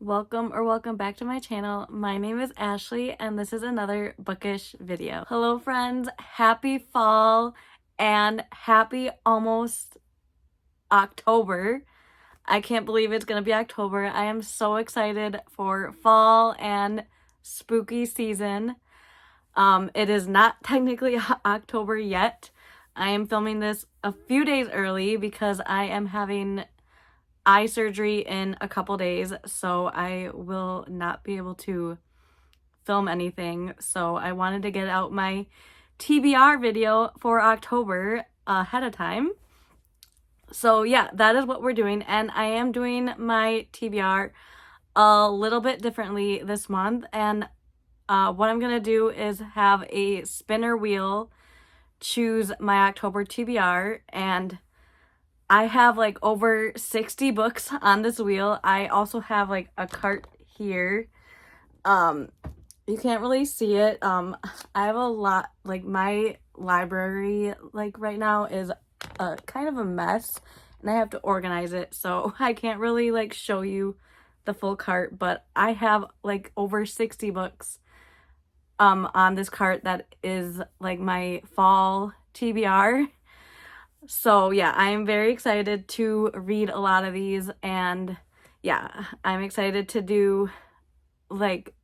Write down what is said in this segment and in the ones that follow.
welcome back to my channel. My name is Ashley and this is another bookish video. Hello friends, happy fall and happy almost October. I can't believe it's gonna be October. I am so excited for fall and spooky season. It is not technically October yet. I am filming this a few days early because I am having eye surgery in a couple days, so I will not be able to film anything. So I wanted to get out my TBR video for October ahead of time. So yeah, that is what we're doing, and I am doing my TBR a little bit differently this month. And what I'm gonna do is have a spinner wheel choose my October TBR, and I have like over 60 books on this wheel. I also have like a cart here. You can't really see it. I have a lot, like my library like right now is kind of a mess and I have to organize it, so I can't really like show you the full cart, but I have like over 60 books on this cart that is like my fall TBR. So yeah, I am very excited to read a lot of these, and yeah, I'm excited to do like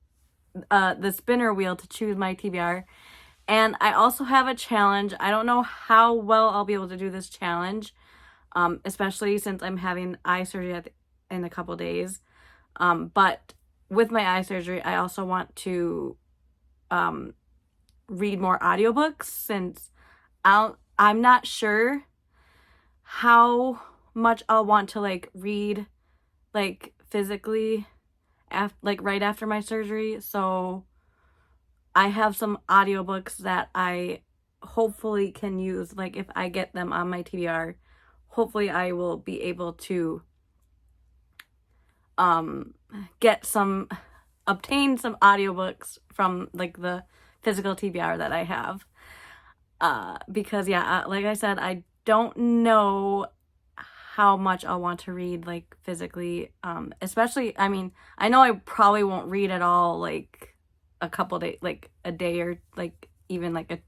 the spinner wheel to choose my TBR. And I also have a challenge. I don't know how well I'll be able to do this challenge, especially since I'm having eye surgery in a couple days. But with my eye surgery, I also want to read more audiobooks, since I'm not sure how much I'll want to like read like physically like right after my surgery. So I have some audiobooks that I hopefully can use, like if I get them on my TBR. Hopefully I will be able to obtain some audiobooks from like the physical TBR that I have. Because yeah, like I said, I don't know how much I'll want to read like physically, especially, I mean, I know I probably won't read at all like a couple days, like a day, or like even like a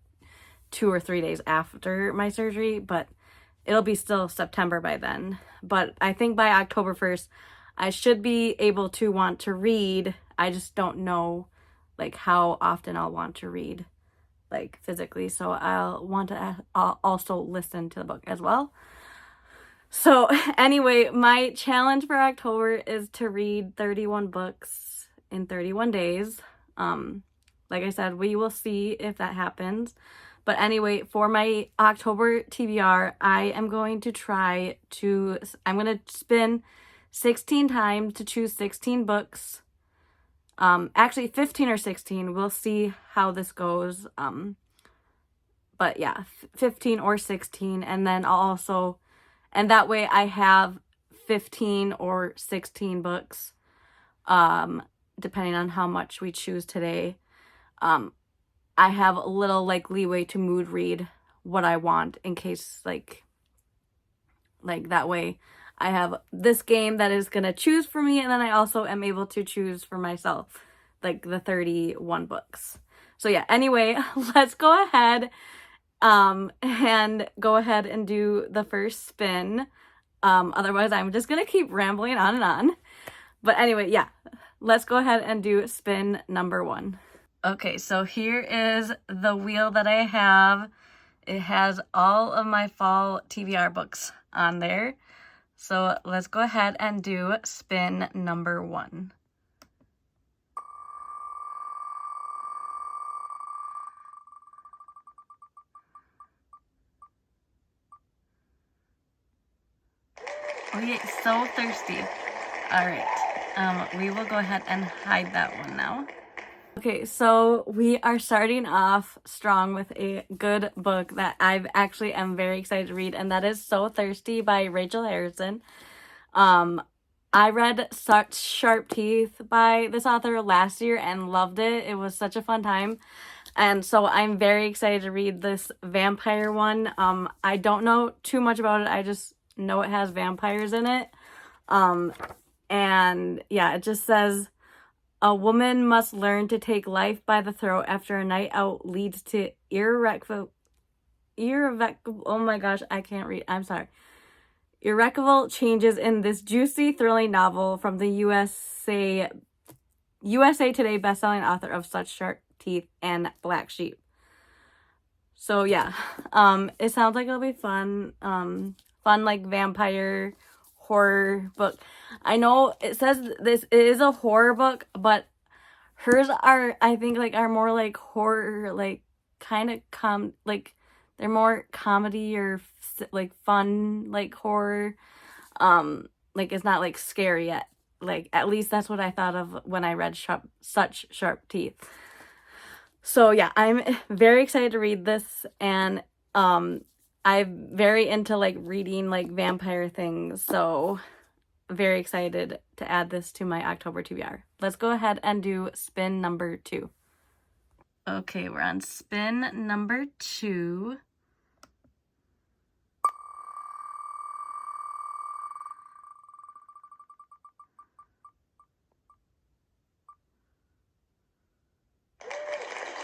2 or 3 days after my surgery, but it'll be still September by then. But I think by October 1st I should be able to want to read. I just don't know like how often I'll want to read like physically, so I'll want to also listen to the book as well. So anyway, my challenge for October is to read 31 books in 31 days. Like I said, we will see if that happens. But anyway, for my October TBR, I am going to I'm going to spin 16 times to choose 16 books. Actually 15 or 16, we'll see how this goes. But yeah, 15 or 16, and then and that way I have 15 or 16 books, depending on how much we choose today. I have a little like leeway to mood read what I want, in case like that way I have this game that is gonna choose for me, and then I also am able to choose for myself like the 31 books. So yeah, anyway, let's go ahead and do the first spin. Otherwise I'm just gonna keep rambling on and on. But anyway, yeah, let's go ahead and do spin number 1. Okay, so here is the wheel that I have. It has all of my fall TBR books on there. So let's go ahead and do spin number 1. We get so thirsty. All right, we will go ahead and hide that one now. Okay, so we are starting off strong with a good book that I actually am very excited to read, and that is So Thirsty by Rachel Harrison. I read such Sharp Teeth by this author last year and loved it. It was such a fun time. And so I'm very excited to read this vampire one. I don't know too much about it. I just know it has vampires in it. And yeah, it just says a woman must learn to take life by the throat after a night out leads to irrevocable, oh my gosh, I can't read. I'm sorry. Irrevocable changes in this juicy, thrilling novel from the USA Today bestselling author of Such Sharp Teeth and Black Sheep. So yeah, it sounds like it'll be fun. Fun like vampire horror book. I know it says this is a horror book, but hers are, I think, like are more like horror, like kind of like they're more comedy or like fun, like horror. Like it's not like scary yet. Like at least that's what I thought of when I read Such Sharp Teeth. So yeah, I'm very excited to read this, and I'm very into like reading like vampire things, so very excited to add this to my October TBR. Let's go ahead and do spin number 2. Okay, we're on spin number 2.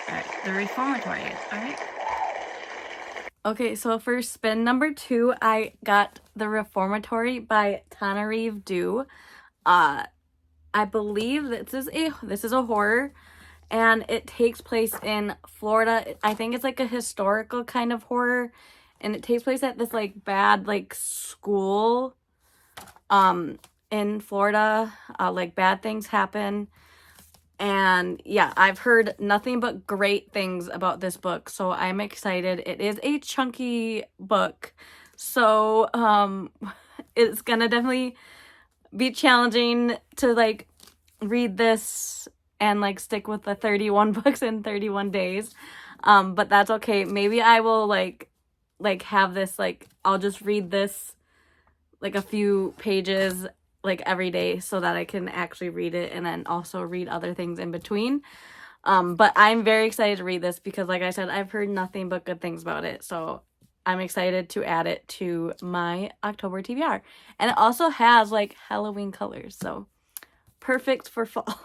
All right, the reformatory. All right. Okay, so for spin number 2, I got The Reformatory by Tanarive Due. I believe this is a horror, and it takes place in Florida. I think it's like a historical kind of horror, and it takes place at this like bad like school in Florida. Like bad things happen. And yeah, I've heard nothing but great things about this book, so I'm excited. It is a chunky book, so it's gonna definitely be challenging to like read this and like stick with the 31 books in 31 days. But that's okay. Maybe I will like have this like I'll just read this like a few pages like every day so that I can actually read it and then also read other things in between. But I'm very excited to read this because like I said, I've heard nothing but good things about it. So I'm excited to add it to my October TBR. And it also has like Halloween colors, so perfect for fall.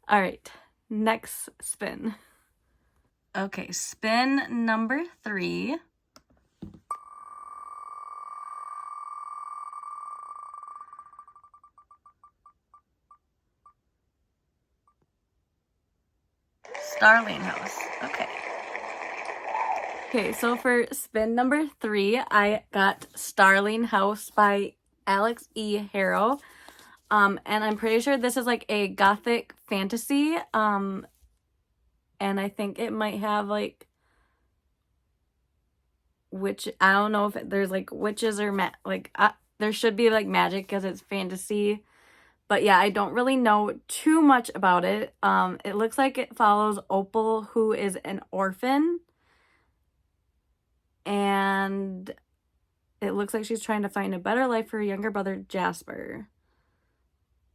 All right, next spin. Okay, spin number 3. Starling House. Okay. Okay, so for spin number 3, I got Starling House by Alex E. Harrow. And I'm pretty sure this is like a gothic fantasy. And I think it might have like I don't know if there's like witches or there should be like magic because it's fantasy. But yeah, I don't really know too much about it. It looks like it follows Opal, who is an orphan. And it looks like she's trying to find a better life for her younger brother, Jasper.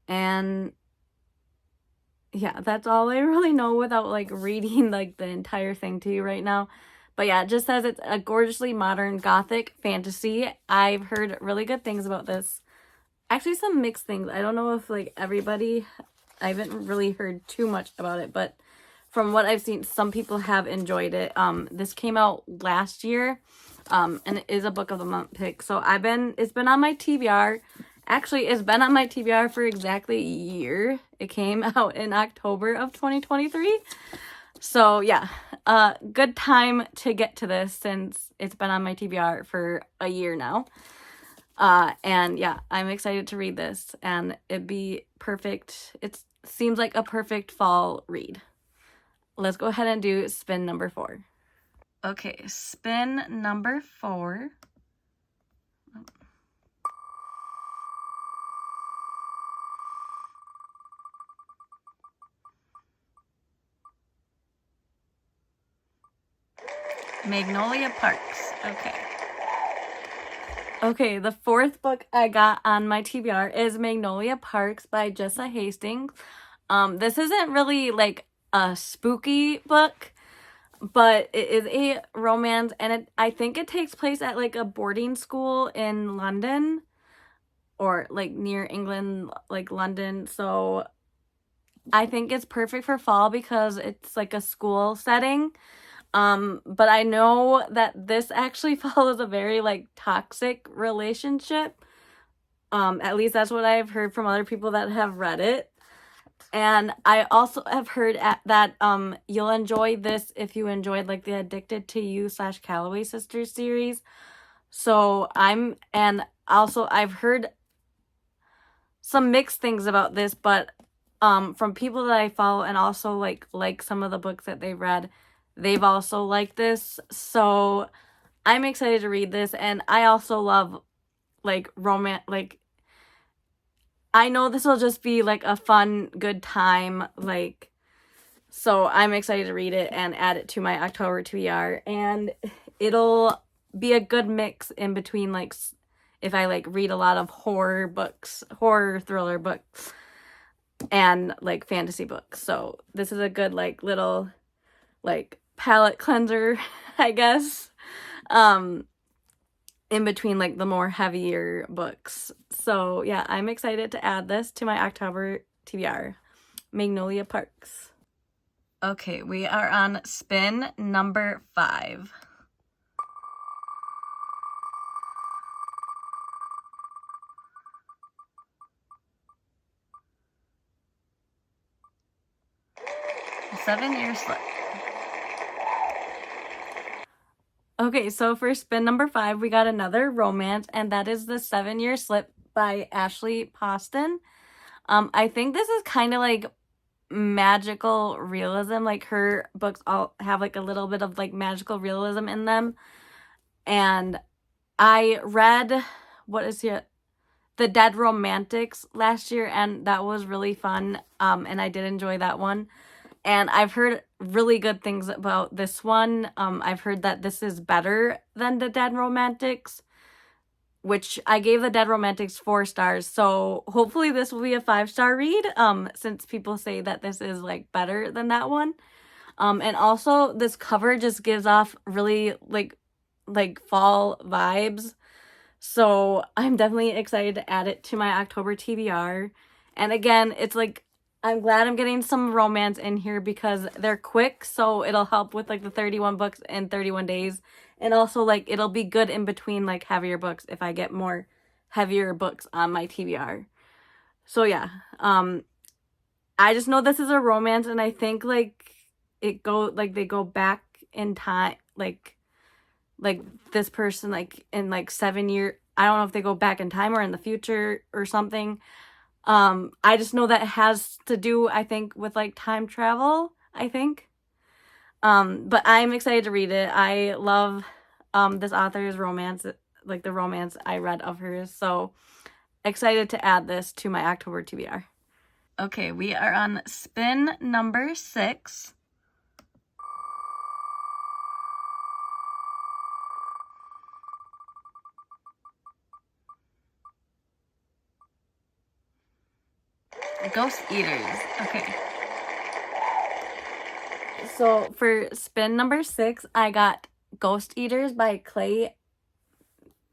And yeah, that's all I really know without like reading like the entire thing to you right now. But yeah, it just says it's a gorgeously modern gothic fantasy. I've heard really good things about this. Actually, some mixed things. I don't know if like everybody, I haven't really heard too much about it, but from what I've seen, some people have enjoyed it. This came out last year, and it is a book of the month pick. So it's been on my TBR. Actually, it's been on my TBR for exactly a year. It came out in October of 2023. So yeah, good time to get to this since it's been on my TBR for a year now. And yeah, I'm excited to read this, and it'd be perfect. It seems like a perfect fall read. Let's go ahead and do spin number 4. Okay, spin number 4. Magnolia Parks. Okay, the 4th book I got on my TBR is Magnolia Parks by Jessa Hastings. This isn't really like a spooky book, but it is a romance, and I think it takes place at like a boarding school in London. or like near England, like London. So I think it's perfect for fall because it's like a school setting. But I know that this actually follows a very like toxic relationship. At least that's what I've heard from other people that have read it. And I also have heard that you'll enjoy this if you enjoyed like the Addicted to You / Calloway Sisters series. So and also I've heard some mixed things about this, but from people that I follow and also like some of the books that they read, they've also liked this. So I'm excited to read this, and I also love like romance. Like, I know this will just be like a fun, good time. Like, so I'm excited to read it and add it to my October TBR, and it'll be a good mix in between like if I like read a lot of horror thriller books, and like fantasy books. So this is a good like little like palate cleanser, I guess. In between like the more heavier books. So yeah, I'm excited to add this to my October TBR. Magnolia Parks. Okay, we are on spin number 5. A 7-year slip. Okay, so for spin number 5, we got another romance, and that is The 7-Year Slip by Ashluvsbooks+owls. I think this is kind of like magical realism. Like, her books all have like a little bit of like magical realism in them. And I read, The Dead Romantics last year, and that was really fun. And I did enjoy that one. And I've heard really good things about this one. I've heard that this is better than The Dead Romantics, which I gave The Dead Romantics 4 stars. So hopefully this will be a 5-star read, since people say that this is like better than that one. And also this cover just gives off really like fall vibes. So I'm definitely excited to add it to my October TBR. And again, it's like, I'm glad I'm getting some romance in here because they're quick, so it'll help with like the 31 books in 31 days. And also like it'll be good in between like heavier books if I get more heavier books on my TBR. So yeah, I just know this is a romance, and I think like they go back in time, like this person like in like 7 years. I don't know if they go back in time or in the future or something. I just know that it has to do, I think, with like time travel, I think. But I'm excited to read it. I love this author's romance, like the romance I read of hers. So excited to add this to my October TBR. Okay, we are on spin number 6. Ghost Eaters. Okay. So for spin number 6, I got Ghost Eaters by Clay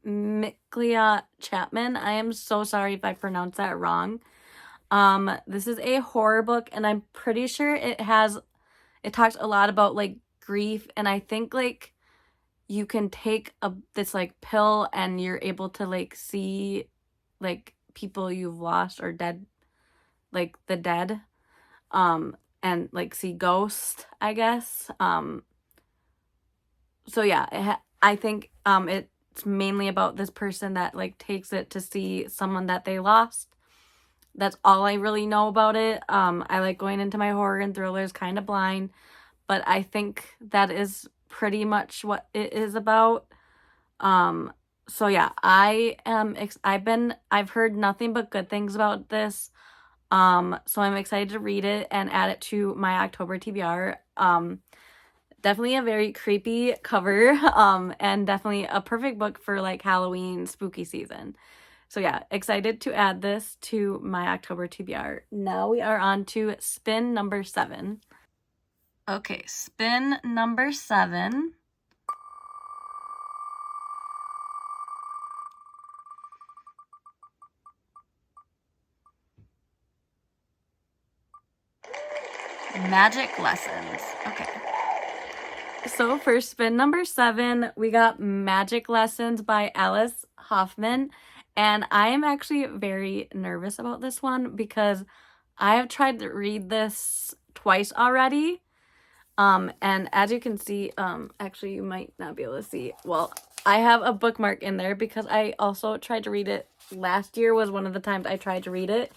Micklea Chapman. I am so sorry if I pronounced that wrong. This is a horror book, and I'm pretty sure it talks a lot about like grief, and I think like you can take this like pill and you're able to like see like people you've lost or dead, like the dead, and like see ghosts, I guess. So yeah, I think it's mainly about this person that like takes it to see someone that they lost. That's all I really know about it. I like going into my horror and thrillers kind of blind, but I think that is pretty much what it is about. So yeah, I've heard nothing but good things about this. So I'm excited to read it and add it to my October TBR. Definitely a very creepy cover, and definitely a perfect book for like Halloween spooky season. So yeah, excited to add this to my October TBR. Now we are on to spin number 7. Okay, spin number 7. Magic Lessons. Okay. So for spin number 7, we got Magic Lessons by Alice Hoffman. And I am actually very nervous about this one because I have tried to read this twice already. And as you can see, actually you might not be able to see. Well, I have a bookmark in there because I also tried to read it. Last year was one of the times I tried to read it.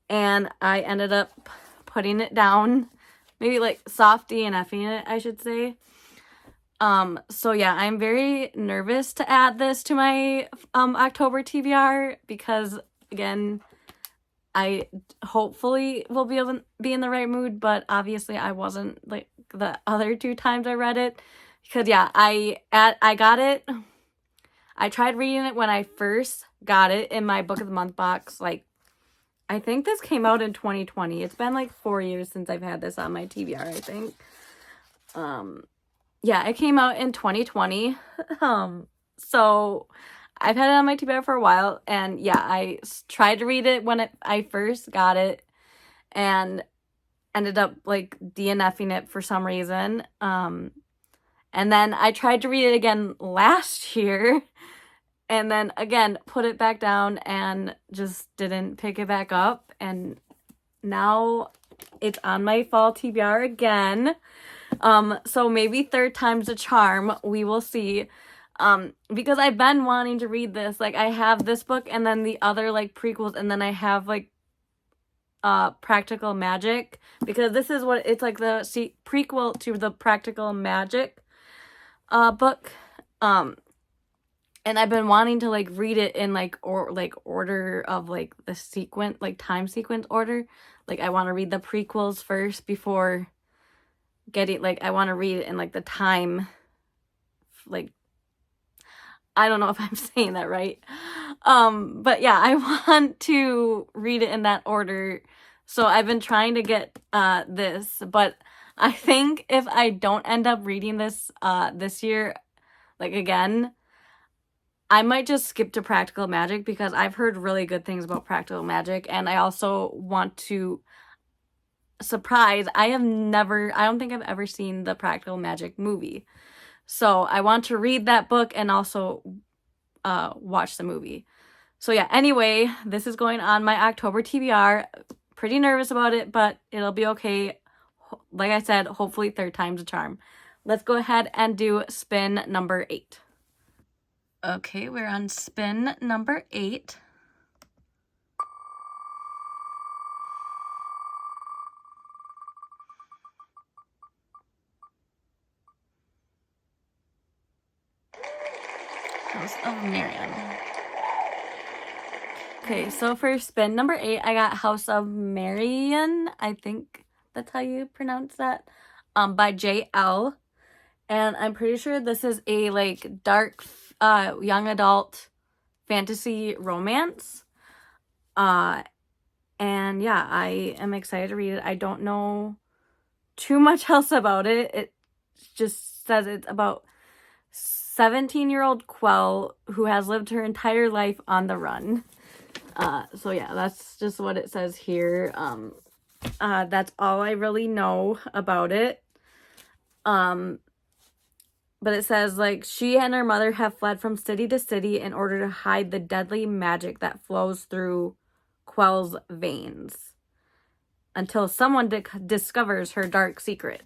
And I ended up putting it down. Maybe like soft DNFing it, I should say. So yeah, I'm very nervous to add this to my October TBR because, again, I hopefully will be able to be in the right mood, but obviously I wasn't like the other 2 times I read it. Because yeah, I got it. I tried reading it when I first got it in my Book of the Month box. Like, I think this came out in 2020. It's been like 4 years since I've had this on my TBR, I think. Yeah, it came out in 2020. So I've had it on my TBR for a while, and yeah, I tried to read it when I first got it, and ended up like DNFing it for some reason. And then I tried to read it again last year, and then again put it back down and just didn't pick it back up, and now it's on my fall TBR again. So maybe 3rd time's a charm. We will see. Because I've been wanting to read this. Like, I have this book and then the other like prequels, and then I have like Practical Magic, because this is what it's like, the prequel to the Practical Magic book. And I've been wanting to like read it in like order of like the sequence, like time sequence order. Like, I want to read the prequels first before getting, like, I want to read it in like the time, like, I don't know if I'm saying that right. But yeah, I want to read it in that order. So I've been trying to get this, but I think if I don't end up reading this this year, like, again, I might just skip to Practical Magic, because I've heard really good things about Practical Magic, and I also want to surprise. I don't think I've ever seen the Practical Magic movie. So I want to read that book and also watch the movie. So yeah, anyway, this is going on my October TBR. Pretty nervous about it, but it'll be okay. Like I said, hopefully 3rd time's a charm. Let's go ahead and do spin number 8. Okay, we're on spin number 8. House of Marion. Okay, so for spin number 8, I got House of Marion. I think that's how you pronounce that. By J.L. And I'm pretty sure this is a like dark young adult fantasy romance. And yeah, I am excited to read it. I don't know too much else about it. It just says it's about 17-year-old Quell who has lived her entire life on the run. So yeah, that's just what it says here. That's all I really know about it. But it says, like, she and her mother have fled from city to city in order to hide the deadly magic that flows through Quell's veins until someone discovers her dark secret.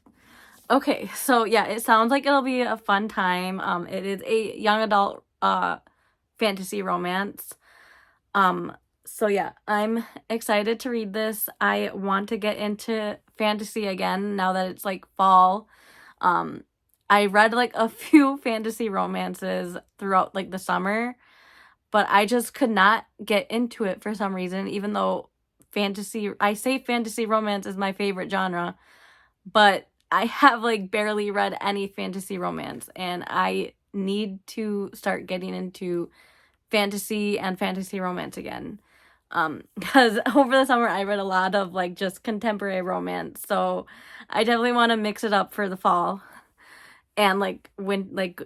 Okay, so yeah, it sounds like it'll be a fun time. It is a young adult fantasy romance. So yeah, I'm excited to read this. I want to get into fantasy again now that it's like fall. I read like a few fantasy romances throughout like the summer, but I just could not get into it for some reason, even though I say fantasy romance is my favorite genre, but I have like barely read any fantasy romance, and I need to start getting into fantasy and fantasy romance again. Because over the summer I read a lot of like just contemporary romance, so I definitely want to mix it up for the fall and like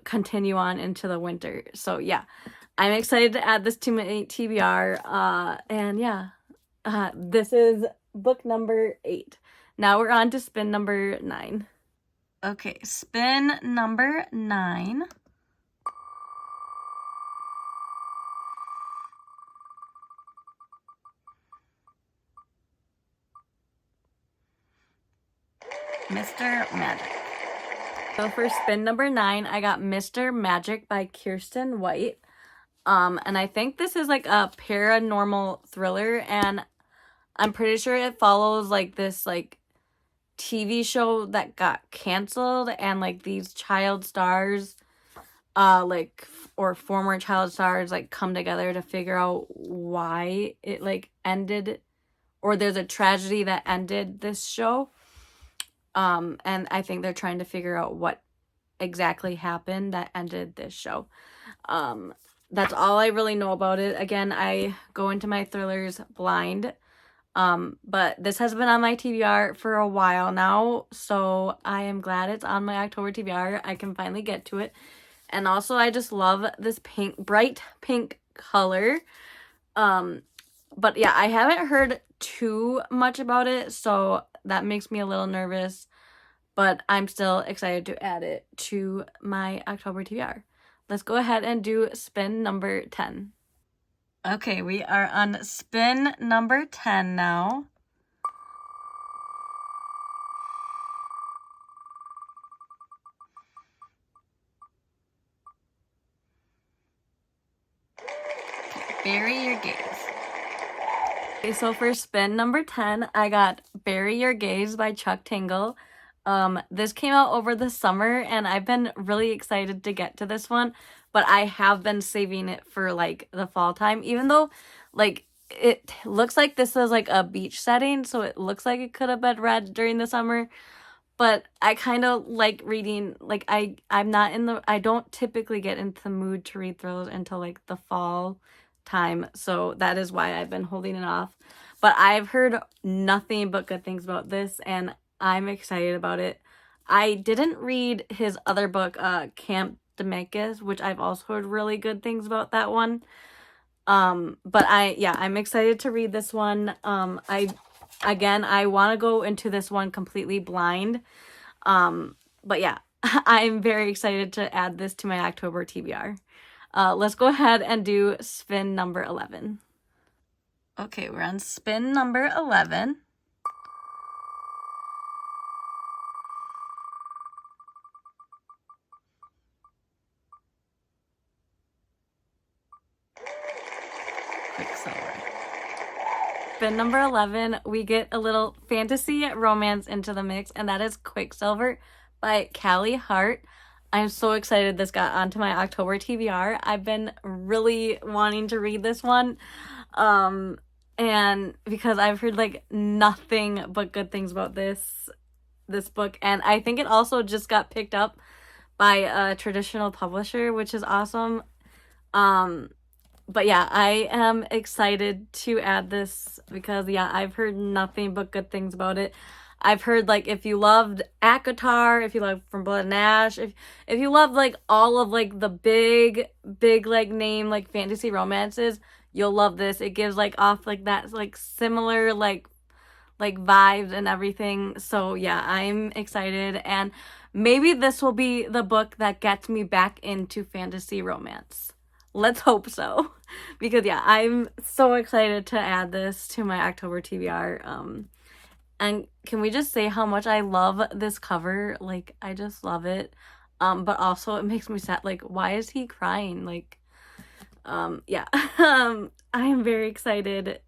continue on into the winter. So yeah, I'm excited to add this to my TBR. And yeah, this is book number 8. Now we're on to spin number 9. Okay, spin number 9. Mr. Magic. So for spin number 9, I got Mr. Magic by Kirsten White. And I think this is like a paranormal thriller, and I'm pretty sure it follows like this like TV show that got canceled, and like these child stars like or former child stars like come together to figure out why it like ended, or there's a tragedy that ended this show. And I think they're trying to figure out what exactly happened that ended this show. That's all I really know about it. Again, I go into my thrillers blind. But this has been on my TBR for a while now, so I am glad it's on my October TBR. I can finally get to it. And also, I just love this pink, bright pink color. But yeah, I haven't heard too much about it, so that makes me a little nervous. But I'm still excited to add it to my October TBR. Let's go ahead and do spin number 10. Okay, we are on spin number 10 now. Bury Your Gaze. Okay, so for spin number 10, I got Bury Your Gaze by Chuck Tingle. This came out over the summer, and I've been really excited to get to this one, but I have been saving it for like the fall time, even though like it looks like this is like a beach setting, so it looks like it could have been read during the summer. But I kind of like reading, like I don't typically get into the mood to read thrillers until like the fall time, so that is why I've been holding it off. But I've heard nothing but good things about this, and I'm excited about it. I didn't read his other book, Camp Demicus, which I've also heard really good things about that one. But I'm excited to read this one. I want to go into this one completely blind. But yeah, I'm very excited to add this to my October TBR. Let's go ahead and do spin number 11. Okay, we're on spin number 11. Quicksilver. Spin number 11, we get a little fantasy romance into the mix, and that is Quicksilver by Callie Hart. I'm so excited this got onto my October TBR. I've been really wanting to read this one. And because I've heard like nothing but good things about this book, and I think it also just got picked up by a traditional publisher, which is awesome. But yeah, I am excited to add this because yeah, I've heard nothing but good things about it. I've heard like if you loved ACOTAR, if you love From Blood and Ash, if you love like all of like the big like name like fantasy romances, you'll love this. It gives like off like that like similar like vibes and everything. So yeah, I'm excited, and maybe this will be the book that gets me back into fantasy romance. Let's hope so. Because yeah, I'm so excited to add this to my October TBR. And can we just say how much I love this cover? Like, I just love it. But also it makes me sad. Like, why is he crying? Like, yeah. I am very excited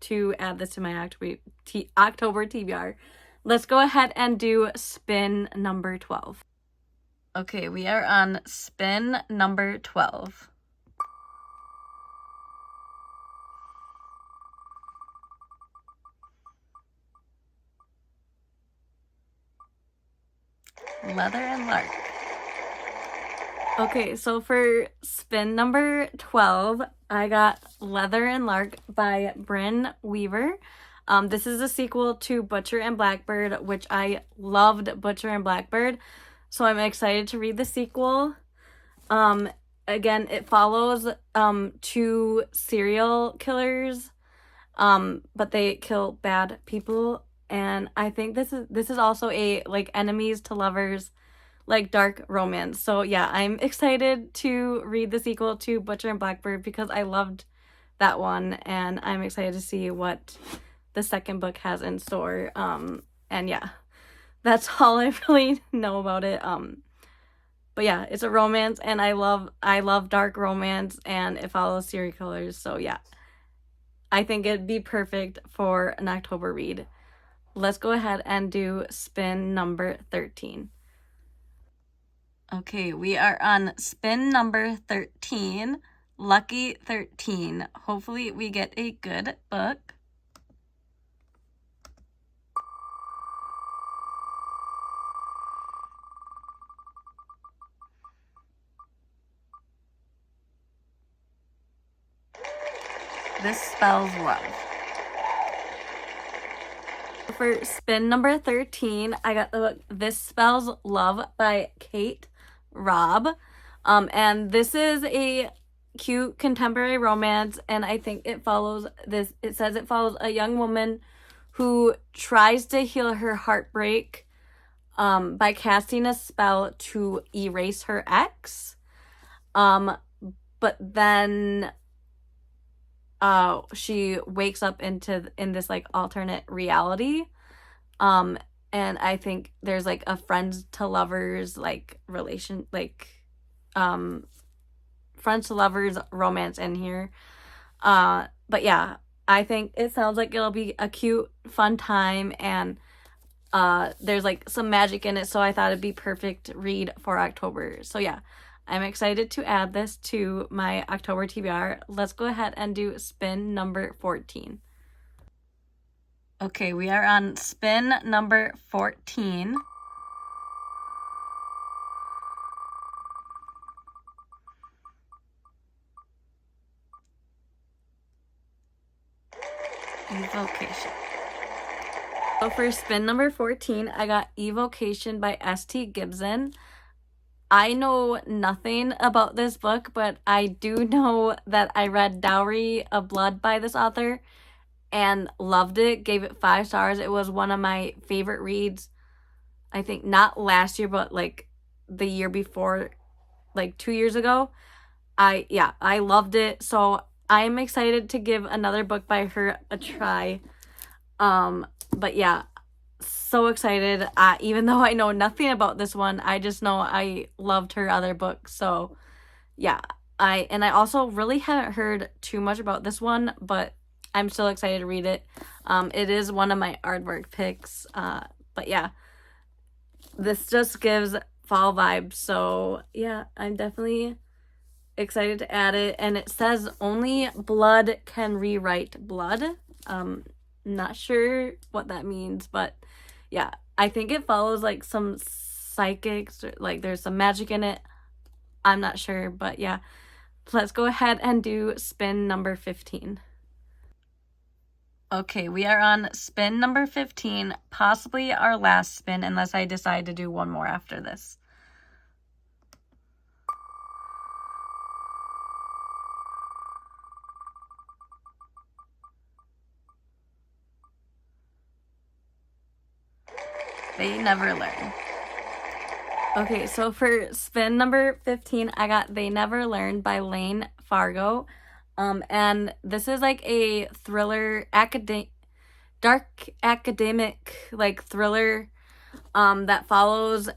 to add this to my October TBR. Let's go ahead and do spin number 12. Okay, we are on spin number 12. Leather and Lark. Okay, so for spin number 12, I got Leather and Lark by Bryn Weaver. This is a sequel to Butcher and Blackbird, which I loved Butcher and Blackbird, so I'm excited to read the sequel. Again, it follows 2 serial killers, but they kill bad people. And I think this is also a like enemies to lovers, like dark romance. So yeah, I'm excited to read the sequel to Butcher and Blackbird because I loved that one, and I'm excited to see what the second book has in store. And yeah, that's all I really know about it. But yeah, it's a romance, and I love dark romance, and it follows serial killers. So yeah, I think it'd be perfect for an October read. Let's go ahead and do spin number 13. Okay, we are on spin number 13, Lucky 13. Hopefully we get a good book. This spells love. For spin number 13, I got the book This Spells Love by Kate Robb. And this is a cute contemporary romance, and I think it says it follows a young woman who tries to heal her heartbreak by casting a spell to erase her ex. But then she wakes up in this like alternate reality. And I think there's like a friends to lovers like relation, like friends to lovers romance in here. But yeah, I think it sounds like it'll be a cute, fun time, and there's like some magic in it, so I thought it'd be perfect read for October. So yeah, I'm excited to add this to my October TBR. Let's go ahead and do spin number 14. Okay, we are on spin number 14. Evocation. So for spin number 14, I got Evocation by S.T. Gibson. I know nothing about this book, but I do know that I read Dowry of Blood by this author and loved it, gave it 5 stars. It was one of my favorite reads, I think not last year, but like the year before, like 2 years ago. I loved it. So I'm excited to give another book by her a try. But yeah, so excited. Even though I know nothing about this one, I just know I loved her other book. So yeah, I also really haven't heard too much about this one, but I'm still excited to read it. It is one of my aardvark picks. But yeah, this just gives fall vibes. So yeah, I'm definitely excited to add it. And it says only blood can rewrite blood. Not sure what that means, but yeah, I think it follows like some psychics, or like there's some magic in it. I'm not sure, but yeah, let's go ahead and do spin number 15. Okay, we are on spin number 15, possibly our last spin unless I decide to do one more after this. They Never Learn. Okay, so for spin number 15, I got They Never Learn by Lane Fargo. And this is like a thriller, dark academic like thriller that follows,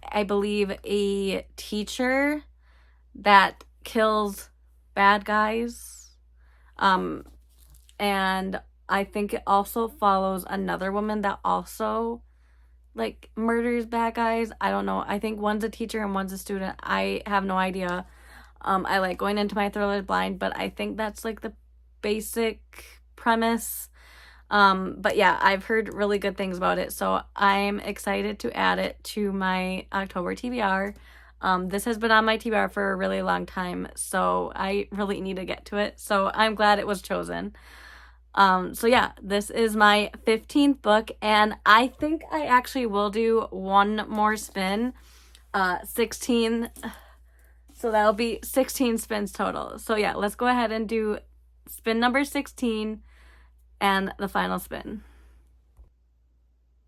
I believe, a teacher that kills bad guys. And I think it also follows another woman that also like murders bad guys. I don't know. I think one's a teacher and one's a student. I have no idea. I like going into my thrillers blind, but I think that's like the basic premise. But yeah, I've heard really good things about it, so I'm excited to add it to my October TBR. This has been on my TBR for a really long time, so I really need to get to it. So I'm glad it was chosen. So yeah, this is my 15th book, and I think I actually will do one more spin. 16, so that'll be 16 spins total. So yeah, let's go ahead and do spin number 16 and the final spin.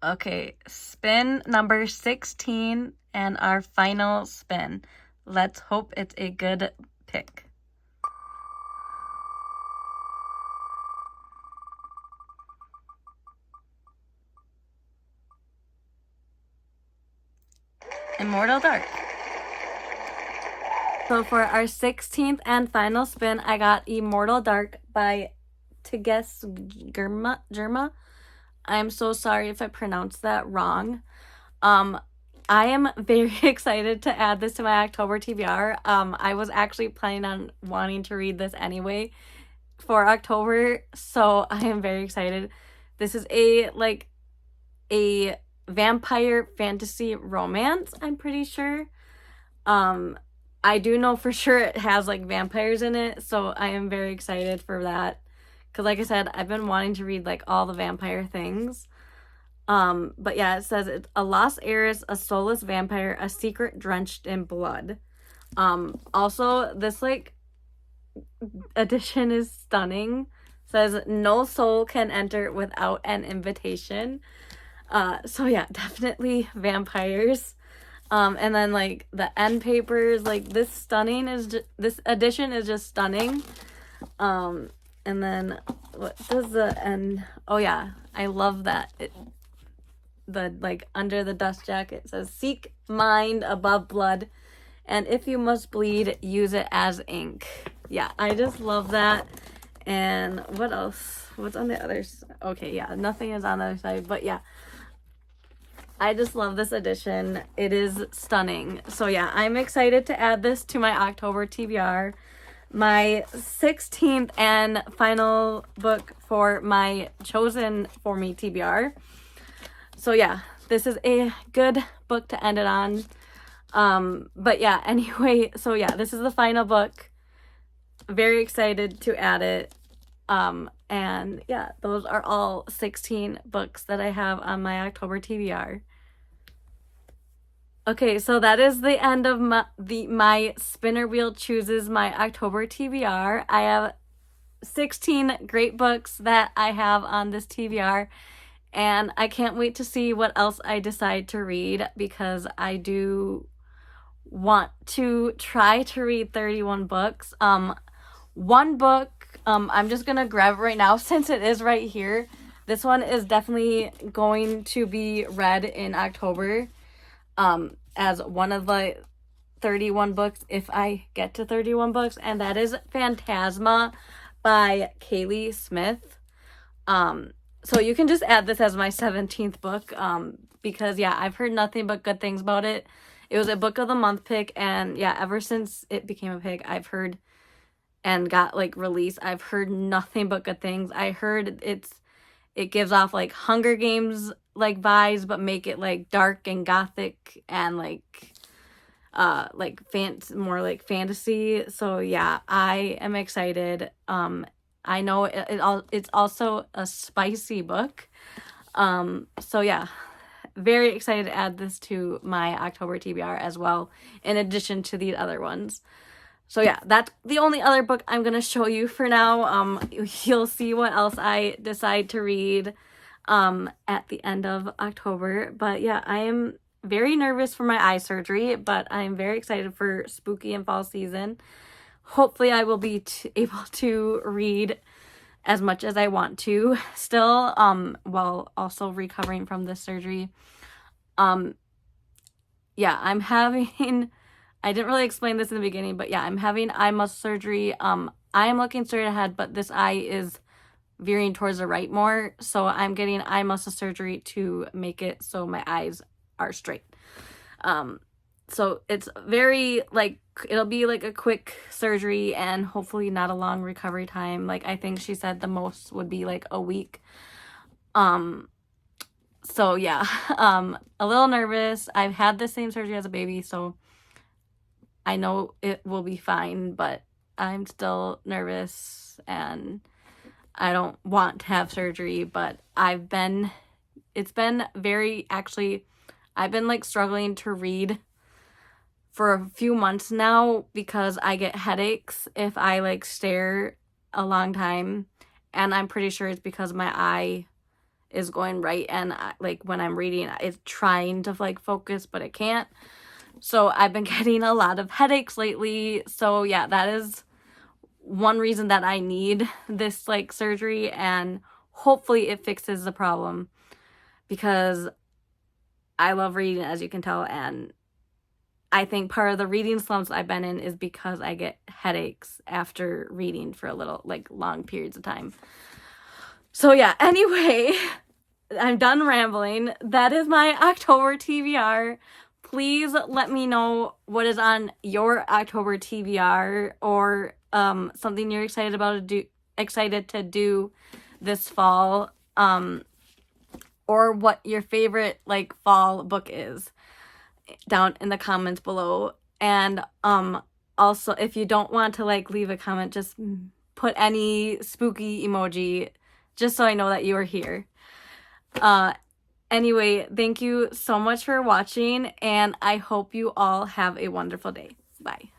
Okay, spin number 16 and our final spin. Let's hope it's a good pick. Immortal Dark. So for our 16th and final spin, I got Immortal Dark by Germa. I'm so sorry if I pronounced that wrong. I am very excited to add this to my October TBR. I was actually planning on wanting to read this anyway for October, so I am very excited. This is a vampire fantasy romance, I'm pretty sure. I do know for sure it has like vampires in it, so I am very excited for that. Because like I said, I've been wanting to read like all the vampire things. But yeah, it says it's a lost heiress, a soulless vampire, a secret drenched in blood. Also, this like edition is stunning. It says no soul can enter without an invitation. So yeah, definitely vampires. And then like the end papers, like this edition is just stunning. And then what does the end? Oh yeah, I love that. The like under the dust jacket it says seek mind above blood, and if you must bleed, use it as ink. Yeah, I just love that. And what else? What's on the other side? Okay, yeah, nothing is on the other side, but yeah. I just love this edition. It is stunning. So yeah, I'm excited to add this to my October TBR. My 16th and final book for my chosen for me TBR. So yeah, this is a good book to end it on. But yeah, anyway, so yeah, this is the final book. Very excited to add it. And yeah, those are all 16 books that I have on my October TBR. Okay, so that is the end of my spinner wheel chooses my October TBR. I have 16 great books that I have on this TBR, and I can't wait to see what else I decide to read, because I do want to try to read 31 books. One book I'm just gonna grab right now since it is right here. This one is definitely going to be read in October as one of the 31 books if I get to 31 books, and that is Phantasma by Kaylee Smith. So you can just add this as my 17th book, because yeah, I've heard nothing but good things about it. It was a book of the month pick, and yeah, ever since it became a pick, I've heard and got like released, I've heard nothing but good things. I heard it gives off like Hunger Games like vibes, but make it like dark and gothic and like more like fantasy. So yeah, I am excited. I know it's also a spicy book. So yeah, very excited to add this to my October TBR as well, in addition to these other ones. So yeah, that's the only other book I'm going to show you for now. You'll see what else I decide to read at the end of October. But yeah, I am very nervous for my eye surgery, but I'm very excited for spooky and fall season. Hopefully I will be able to read as much as I want to still, while also recovering from this surgery. Yeah, I'm having... I didn't really explain this in the beginning, but yeah, I'm having eye muscle surgery. I am looking straight ahead, but this eye is veering towards the right more. So I'm getting eye muscle surgery to make it so my eyes are straight. So it's very like, it'll be like a quick surgery and hopefully not a long recovery time. Like I think she said the most would be like a week. So yeah, a little nervous. I've had the same surgery as a baby, so I know it will be fine, but I'm still nervous and I don't want to have surgery, but I've been like struggling to read for a few months now because I get headaches if I like stare a long time, and I'm pretty sure it's because my eye is going right, and like when I'm reading, it's trying to like focus, but it can't. So I've been getting a lot of headaches lately. So yeah, that is one reason that I need this like surgery, and hopefully it fixes the problem, because I love reading, as you can tell, and I think part of the reading slumps I've been in is because I get headaches after reading for a little, like, long periods of time. So yeah, anyway, I'm done rambling. That is my October TBR. Please let me know what is on your October TBR, or something you're excited to do this fall, or what your favorite like fall book is, down in the comments below. And also, if you don't want to like leave a comment, just put any spooky emoji, just so I know that you are here. Anyway, thank you so much for watching, and I hope you all have a wonderful day. Bye.